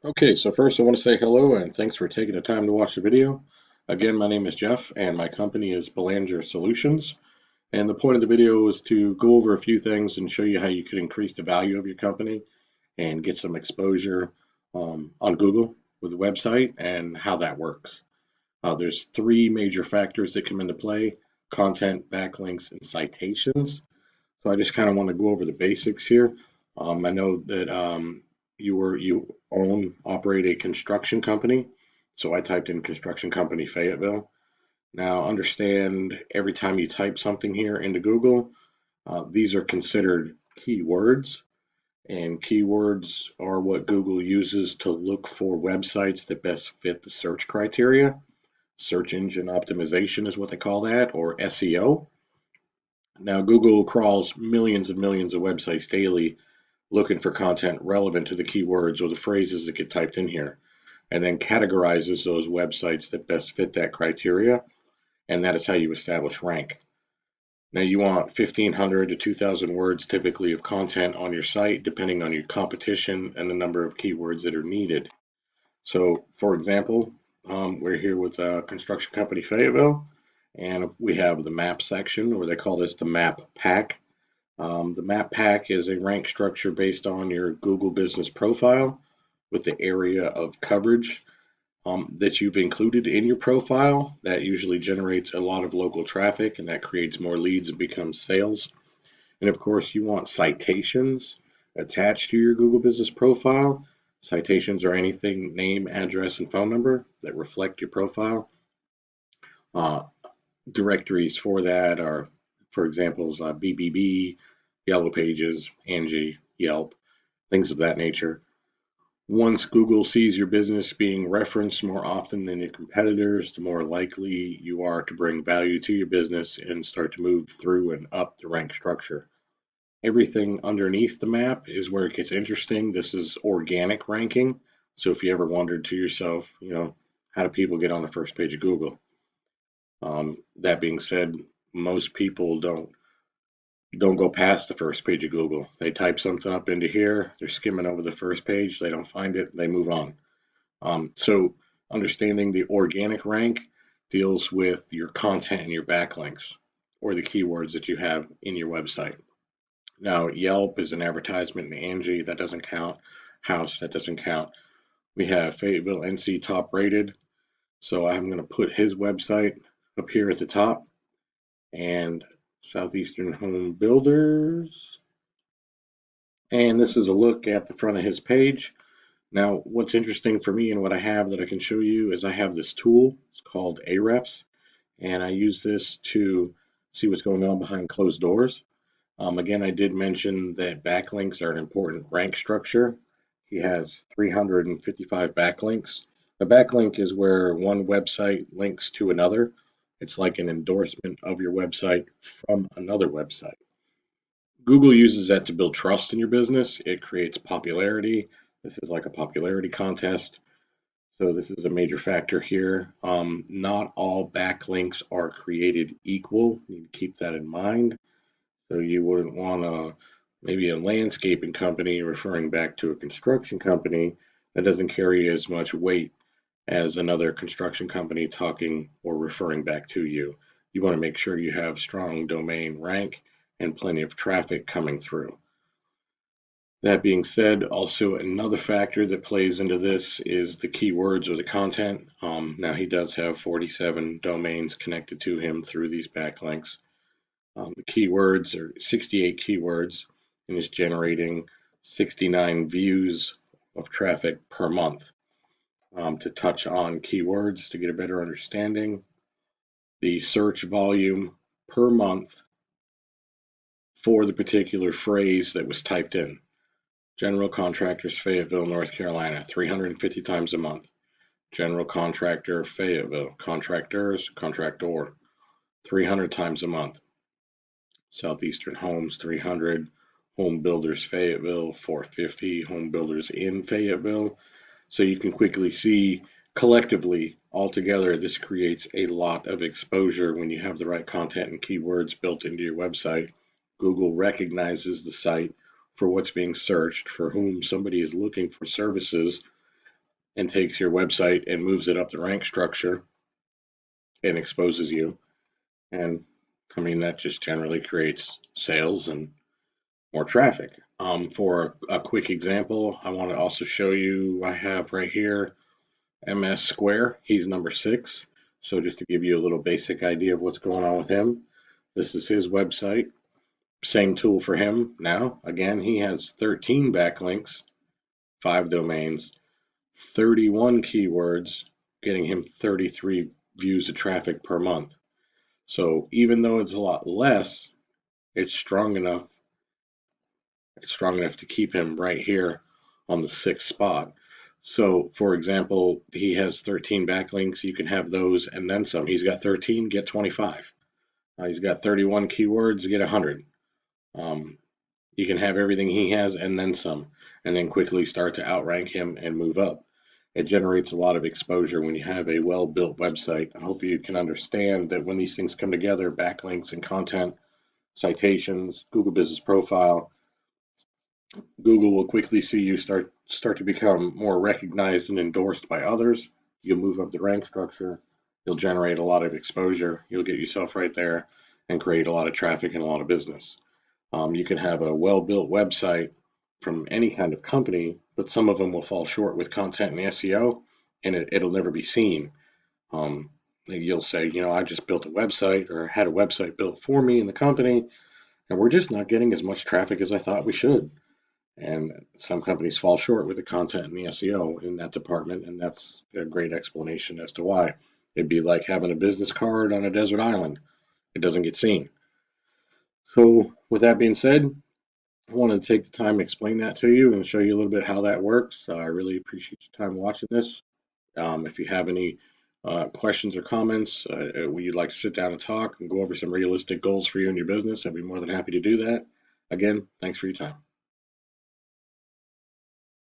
Okay, so first I want to say hello and thanks for taking the time to watch the video. Again, my name is Jeff and my company is Belanger Solutions. And the point of the video is to go over a few things and show you how you could increase the value of your company and get some exposure on Google with a website and how that works. There's three major factors that come into play: content, backlinks, and citations. So I just kind of want to go over the basics here. I know that you operate a construction company, so I typed in construction company Fayetteville. Now understand every time you type something here into Google, these are considered keywords, and keywords are what Google uses to look for websites that best fit the search criteria. Search engine optimization is what they call that, or SEO. Now, Google crawls millions and millions of websites daily looking for content relevant to the keywords or the phrases that get typed in here, and then categorizes those websites that best fit that criteria, and that is how you establish rank. Now, you want 1,500 to 2,000 words typically of content on your site, depending on your competition and the number of keywords that are needed. So, for example, we're here with construction company Fayetteville, and we have the map section, or they call this the map pack. The map pack is a rank structure based on your Google business profile with the area of coverage that you've included in your profile. That usually generates a lot of local traffic and that creates more leads and becomes sales. And of course, you want citations attached to your Google business profile. Citations are anything, name, address, and phone number that reflect your profile. Uh, Directories for that are, for examples, BBB, Yellow Pages, Angie, Yelp, things of that nature. Once Google sees your business being referenced more often than your competitors, the more likely you are to bring value to your business and start to move through and up the rank structure. Everything underneath the map is where it gets interesting. This is organic ranking. So if you ever wondered to yourself, how do people get on the first page of Google? That being said, most people don't go past the first page of Google. They type something up into here, they're skimming over the first page, they don't find it, they move on. So understanding the organic rank deals with your content and your backlinks or the keywords that you have in your website. Now, Yelp is an advertisement in Angie, that doesn't count. House, that doesn't count. We have Fayetteville NC top rated. So I'm going to put his website up here at the top, and Southeastern Home Builders. And this is a look at the front of his page. Now, what's interesting for me and what I have that I can show you is I have this tool. It's called Ahrefs, and I use this to see what's going on behind closed doors. Again, I did mention that backlinks are an important rank structure. He has 355 backlinks. A backlink is where one website links to another. It's like an endorsement of your website from another website. Google uses that to build trust in your business. It creates popularity. This is like a popularity contest. So this is a major factor here. Not all backlinks are created equal. You need to keep that in mind. So you wouldn't want to, maybe a landscaping company referring back to a construction company that doesn't carry as much weight as another construction company talking or referring back to you. You want to make sure you have strong domain rank and plenty of traffic coming through. That being said, also another factor that plays into this is the keywords or the content. Now he does have 47 domains connected to him through these backlinks. The keywords are 68 keywords and is generating 69 views of traffic per month. To touch on keywords to get a better understanding, the search volume per month for the particular phrase that was typed in. General contractors, Fayetteville, North Carolina, 350 times a month. General contractor, Fayetteville, contractors, contractor, 300 times a month. Southeastern Homes, 300. Home Builders, Fayetteville, 450. Home Builders in Fayetteville. So you can quickly see collectively, altogether, this creates a lot of exposure when you have the right content and keywords built into your website. Google recognizes the site for what's being searched, for whom somebody is looking for services and takes your website and moves it up the rank structure and exposes you. And I mean, that just generally creates sales and more traffic. For a quick example, I want to also show you, I have right here MS Square. He's number 6. So just to give you a little basic idea of what's going on with him, this is his website. Same tool for him now. Again, he has 13 backlinks, 5 domains, 31 keywords, getting him 33 views of traffic per month. So even though it's a lot less, it's strong enough. It's strong enough to keep him right here on the 6th spot. So, for example, he has 13 backlinks. You can have those and then some. He's got 13, get 25. He's got 31 keywords, get 100. Um, you can have everything he has and then some, and then quickly start to outrank him and move up. It generates a lot of exposure when you have a well-built website. I hope you can understand that when these things come together, backlinks and content, citations, Google Business Profile, Google will quickly see you start to become more recognized and endorsed by others. You'll move up the rank structure. You'll generate a lot of exposure. You'll get yourself right there and create a lot of traffic and a lot of business. You can have a well-built website from any kind of company, but some of them will fall short with content and SEO, and it'll never be seen. Um, you'll say, I just built a website or had a website built for me in the company, and we're just not getting as much traffic as I thought we should. And some companies fall short with the content and the SEO in that department, and that's a great explanation as to why. It'd be like having a business card on a desert island. It doesn't get seen. So, with that being said, I want to take the time to explain that to you and show you a little bit how that works. I really appreciate your time watching this. If you have any questions or comments, you'd like to sit down and talk and go over some realistic goals for you and your business, I'd be more than happy to do that. Again, thanks for your time.